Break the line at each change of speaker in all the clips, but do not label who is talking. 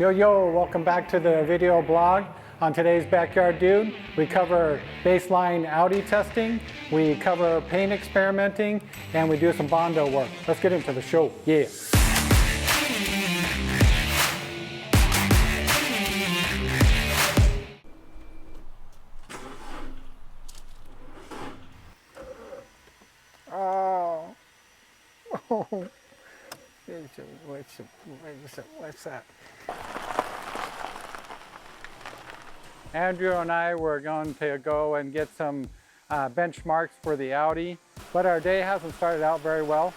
Yo, yo, welcome back to the video blog. On today's Backyard Dude, we cover baseline Audi testing, we cover paint experimenting, and we do some Bondo work. Let's get into the show, yeah. Oh, what's that? Andrew and I were going to go and get some benchmarks for the Audi, but our day hasn't started out very well.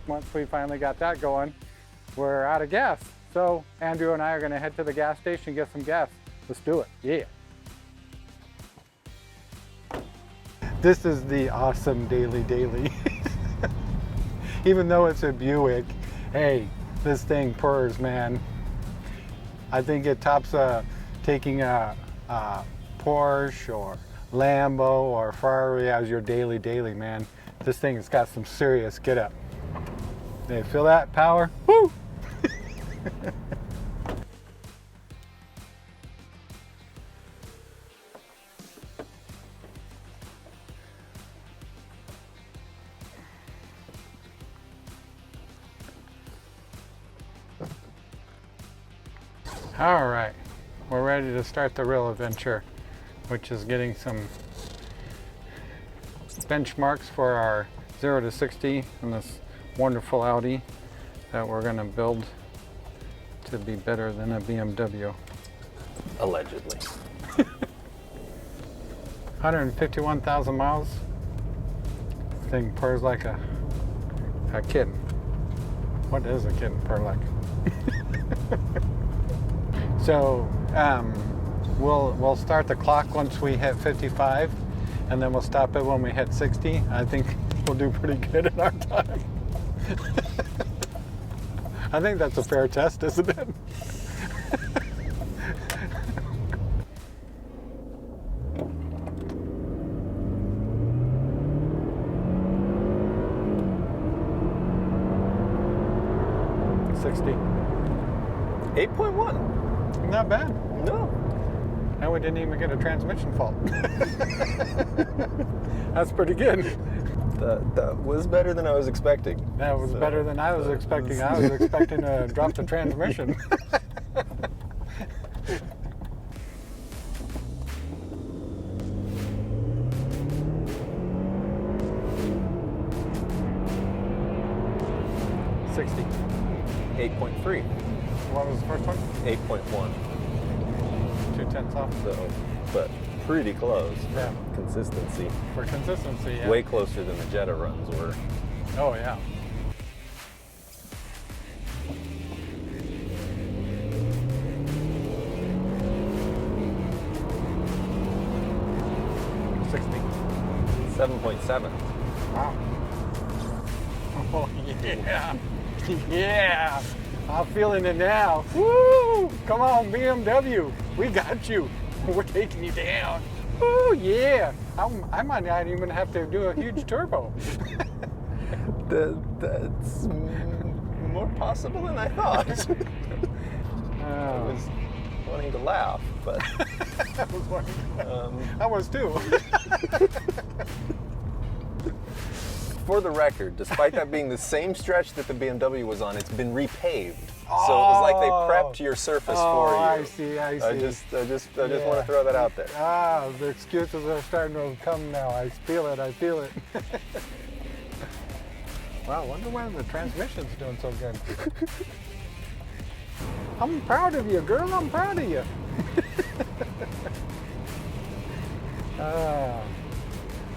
Once we finally got that going, we're out of gas. So Andrew and I are gonna head to the gas station and get some gas. Let's do it, yeah. This is the awesome daily. Even though it's a Buick, hey, this thing purrs, man. I think it tops taking a Porsche or Lambo or Ferrari as your daily, man. This thing has got some serious get up. Hey, feel that power? Woo! All right, we're ready to start the real adventure, which is getting some benchmarks for our 0 to 60 in this wonderful Audi that we're going to build to be better than a BMW.
Allegedly.
151,000 miles. This thing purrs like a kitten. What does a kitten purr like? So we'll start the clock once we hit 55, and then we'll stop it when we hit 60. I think we'll do pretty good in our time. I think that's a fair test, isn't it? $60.
8.1.
Not bad.
No.
And we didn't even get a transmission fault. That's pretty good.
That was better than I was expecting.
That was better than I was expecting. I was expecting to drop the transmission. $60.
8.3.
What was the first one?
8.1.
2/10 off.
So, but pretty close.
Yeah.
Consistency.
For consistency, yeah.
Way closer than the Jetta runs were.
Oh, yeah. $60.
7.7.
Wow. Oh, yeah. Yeah. I'm feeling it now. Woo! Come on, BMW. We got you. We're taking you down. Oh, yeah. I might not even have to do a huge turbo.
That's more possible than I thought. I was wanting to laugh, but
I was too.
For the record, despite that being the same stretch that the BMW was on, it's been repaved. So it was like they prepped your surface for you.
I see.
I just want to throw that out there.
Ah, the excuses are starting to come now. I feel it. Wow, I wonder why the transmission's doing so good. I'm proud of you, girl. I'm proud of you.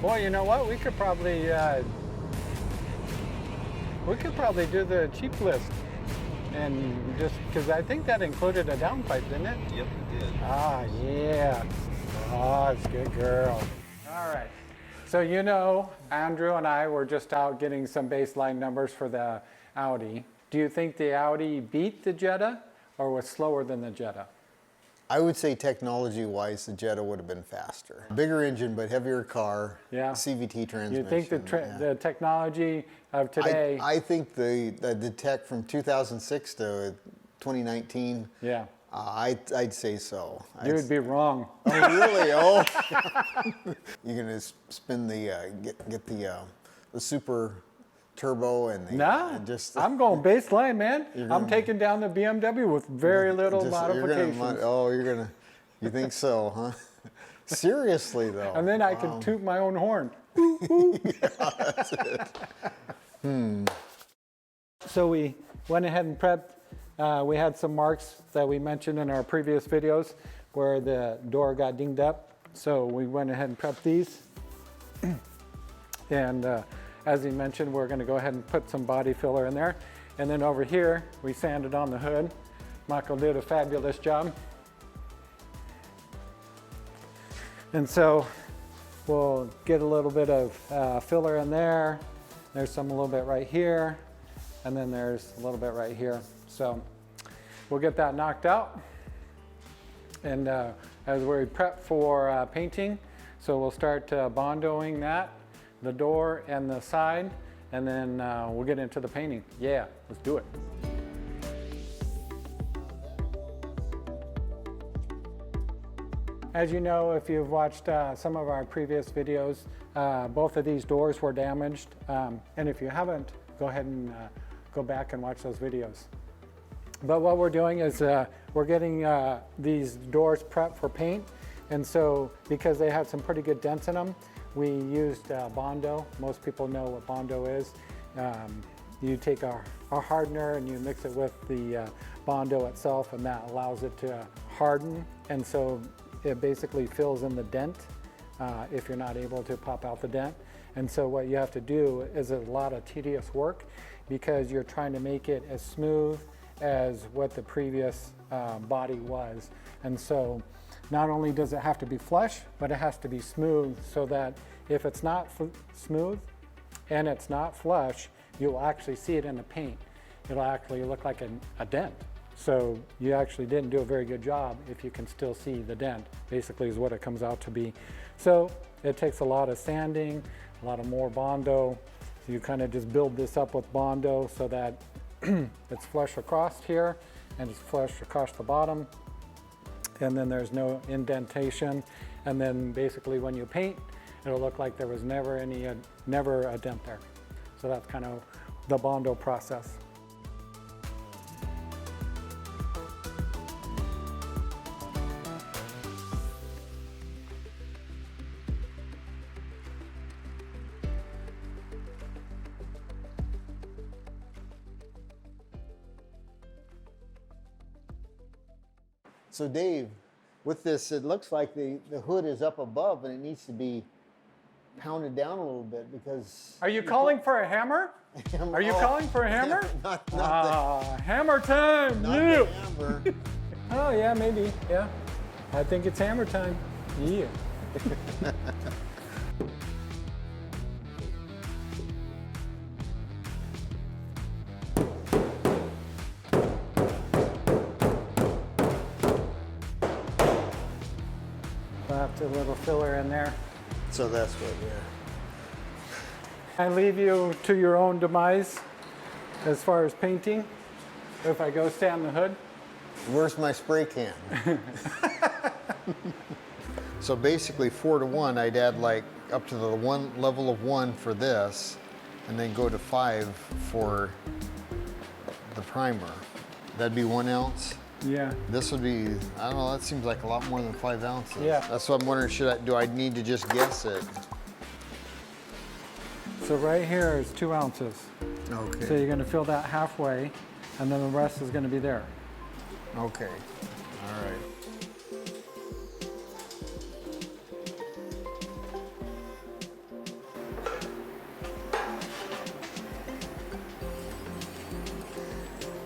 Well, you know what? We could probably do the cheap list, and just because I think that included a downpipe, didn't it?
Yep, it did.
Ah, yeah. Oh, it's a good girl. All right. So you know, Andrew and I were just out getting some baseline numbers for the Audi. Do you think the Audi beat the Jetta or was slower than the Jetta?
I would say technology-wise, the Jetta would have been faster. Bigger engine, but heavier car.
Yeah.
CVT transmission.
You think the technology of today?
I think the tech from 2006 to 2019.
Yeah.
I'd say so.
You would be wrong.
Oh, really? Oh. You're gonna spin the get the super turbo and the
Nah,
just.
I'm going baseline, man. I'm taking down the BMW with very little modifications.
You think so, huh? Seriously though.
And then I can toot my own horn.
Yeah, that's it.
So we went ahead and prepped. We had some marks that we mentioned in our previous videos where the door got dinged up. So we went ahead and prepped these. And as he mentioned, we're going to go ahead and put some body filler in there. And then over here, we sanded on the hood. Michael did a fabulous job. And so we'll get a little bit of filler in there. There's a little bit right here. And then there's a little bit right here. So we'll get that knocked out. And as we prep for painting, so we'll start bondoing that, the door and the side, and then we'll get into the painting. Yeah, let's do it. As you know, if you've watched some of our previous videos, both of these doors were damaged. And if you haven't, go ahead and go back and watch those videos. But what we're doing is we're getting these doors prepped for paint. And so because they have some pretty good dents in them, we used Bondo. Most people know what Bondo is. You take a hardener and you mix it with the Bondo itself, and that allows it to harden. And so it basically fills in the dent if you're not able to pop out the dent. And so what you have to do is a lot of tedious work because you're trying to make it as smooth as what the previous body was. And so not only does it have to be flush, but it has to be smooth so that if it's not smooth and it's not flush, you'll actually see it in the paint. It'll actually look like a dent. So you actually didn't do a very good job if you can still see the dent, basically is what it comes out to be. So it takes a lot of sanding, a lot of more Bondo. So you kind of just build this up with Bondo so that it's flush across here and it's flush across the bottom. And then there's no indentation. And then basically when you paint, it'll look like there was never a dent there. So that's kind of the Bondo process.
So Dave, with this, it looks like the hood is up above and it needs to be pounded down a little bit because...
Are you calling for a hammer? Are you calling for a hammer?
Not
hammer time!
the hammer.
Oh yeah, maybe, yeah. I think it's hammer time. Yeah. Left a little filler in there.
So that's what, yeah.
I leave you to your own demise as far as painting. If I go stand the hood.
Where's my spray can? So basically 4 to 1, I'd add like up to the level of 1 for this, and then go to 5 for the primer. That'd be 1 ounce.
Yeah.
This would be, I don't know, that seems like a lot more than 5 ounces.
Yeah.
That's what I'm wondering, do I need to just guess it?
So right here is 2 ounces.
Okay.
So you're going to fill that halfway, and then the rest is going to be there.
Okay. All right.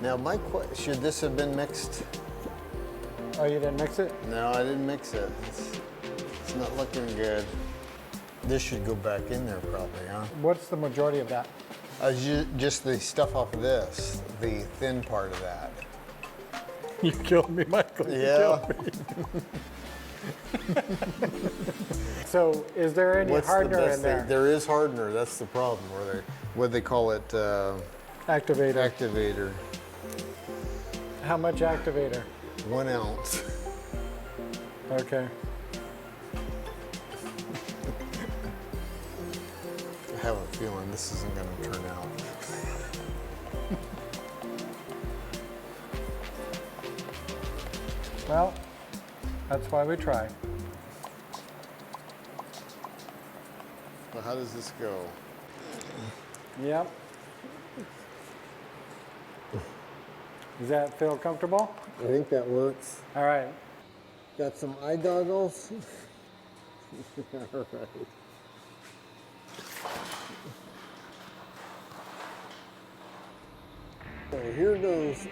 Now, should this have been mixed?
Oh, you didn't mix it?
No, I didn't mix it. It's not looking good. This should go back in there probably, huh?
What's the majority of that?
Just the stuff off of this, the thin part of that.
You killed me, Michael. You
Yeah.
killed me. So, is there any hardener in there?
There is hardener. That's the problem. What they call it?
Activator.
Activator.
How much activator?
1 ounce.
Okay.
I have a feeling this isn't going to turn out.
Well, that's why we try.
Well, how does this go?
Yep. Does that feel comfortable?
I think that works.
All right.
Got some eye goggles. All right. Okay, here goes.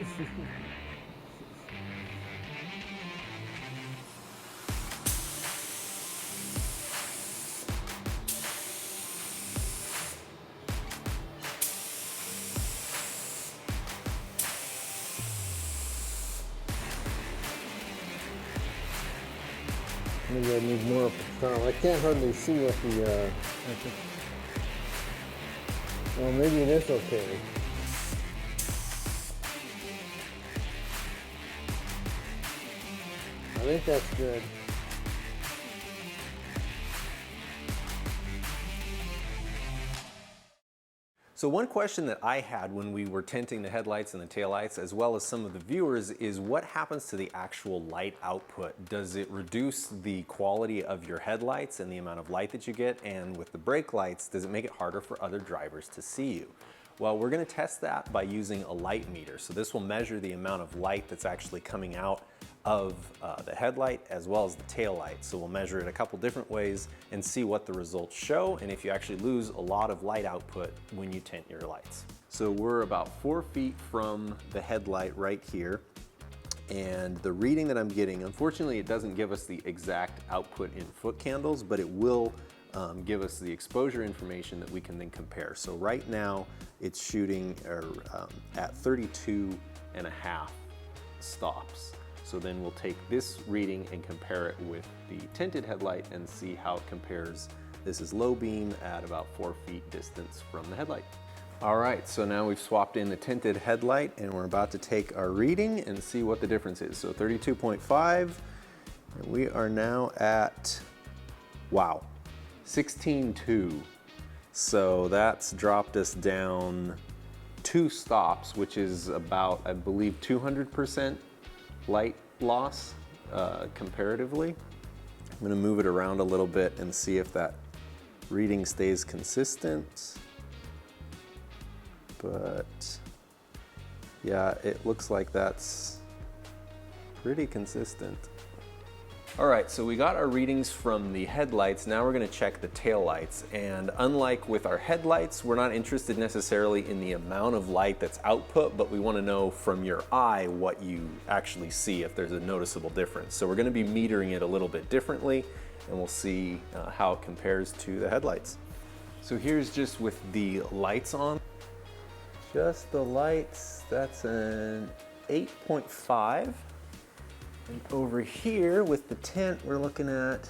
Maybe I need more power. I can't hardly see what the. Well, maybe it is okay. I think that's good.
So one question that I had when we were tinting the headlights and the taillights, as well as some of the viewers, is what happens to the actual light output? Does it reduce the quality of your headlights and the amount of light that you get? And with the brake lights, does it make it harder for other drivers to see you? Well, we're gonna test that by using a light meter. So this will measure the amount of light that's actually coming out of the headlight as well as the tail light. So we'll measure it a couple different ways and see what the results show and if you actually lose a lot of light output when you tint your lights. So we're about 4 feet from the headlight right here. And the reading that I'm getting, unfortunately, it doesn't give us the exact output in foot candles, but it will give us the exposure information that we can then compare. So right now it's shooting at 32.5 stops. So then we'll take this reading and compare it with the tinted headlight and see how it compares. This is low beam at about 4 feet distance from the headlight. All right, so now we've swapped in the tinted headlight and we're about to take our reading and see what the difference is. So 32.5, and we are now at, wow, 16.2. So that's dropped us down 2 stops, which is about, I believe, 200% light loss comparatively. I'm gonna move it around a little bit and see if that reading stays consistent. But yeah, it looks like that's pretty consistent. All right, so we got our readings from the headlights. Now we're gonna check the taillights. And unlike with our headlights, we're not interested necessarily in the amount of light that's output, but we wanna know from your eye what you actually see, if there's a noticeable difference. So we're gonna be metering it a little bit differently, and we'll see how it compares to the headlights. So here's just with the lights on. Just the lights, that's an 8.5. And over here with the tint, we're looking at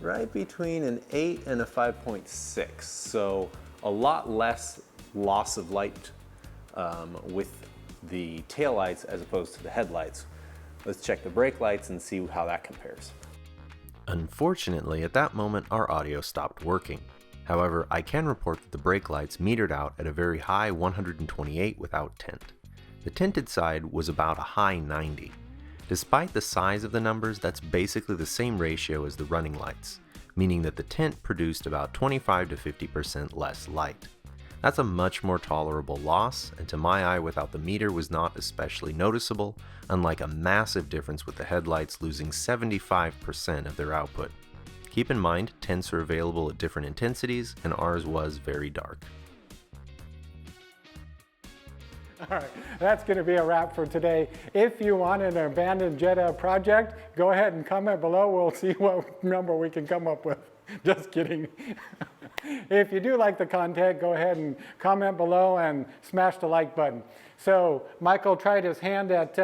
right between an 8 and a 5.6. So a lot less loss of light with the taillights as opposed to the headlights. Let's check the brake lights and see how that compares.
Unfortunately, at that moment, our audio stopped working. However, I can report that the brake lights metered out at a very high 128 without tint. The tinted side was about a high 90. Despite the size of the numbers, that's basically the same ratio as the running lights, meaning that the tint produced about 25 to 50% less light. That's a much more tolerable loss, and to my eye without the meter was not especially noticeable, unlike a massive difference with the headlights losing 75% of their output. Keep in mind, tints are available at different intensities, and ours was very dark.
All right, that's going to be a wrap for today. If you want an abandoned Jetta project, go ahead and comment below. We'll see what number we can come up with. Just kidding. If you do like the content, go ahead and comment below and smash the like button. So Michael tried his hand at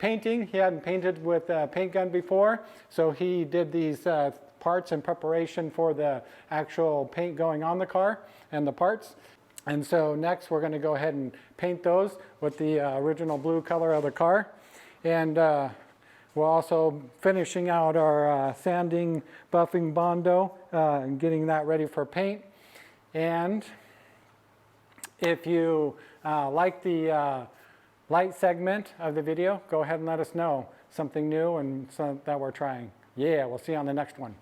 painting. He hadn't painted with a paint gun before, so he did these parts in preparation for the actual paint going on the car and the parts. And so next we're going to go ahead and paint those with the original blue color of the car. And we're also finishing out our sanding, buffing Bondo and getting that ready for paint. And if you like the light segment of the video, go ahead and let us know something new and something that we're trying. Yeah, we'll see you on the next one.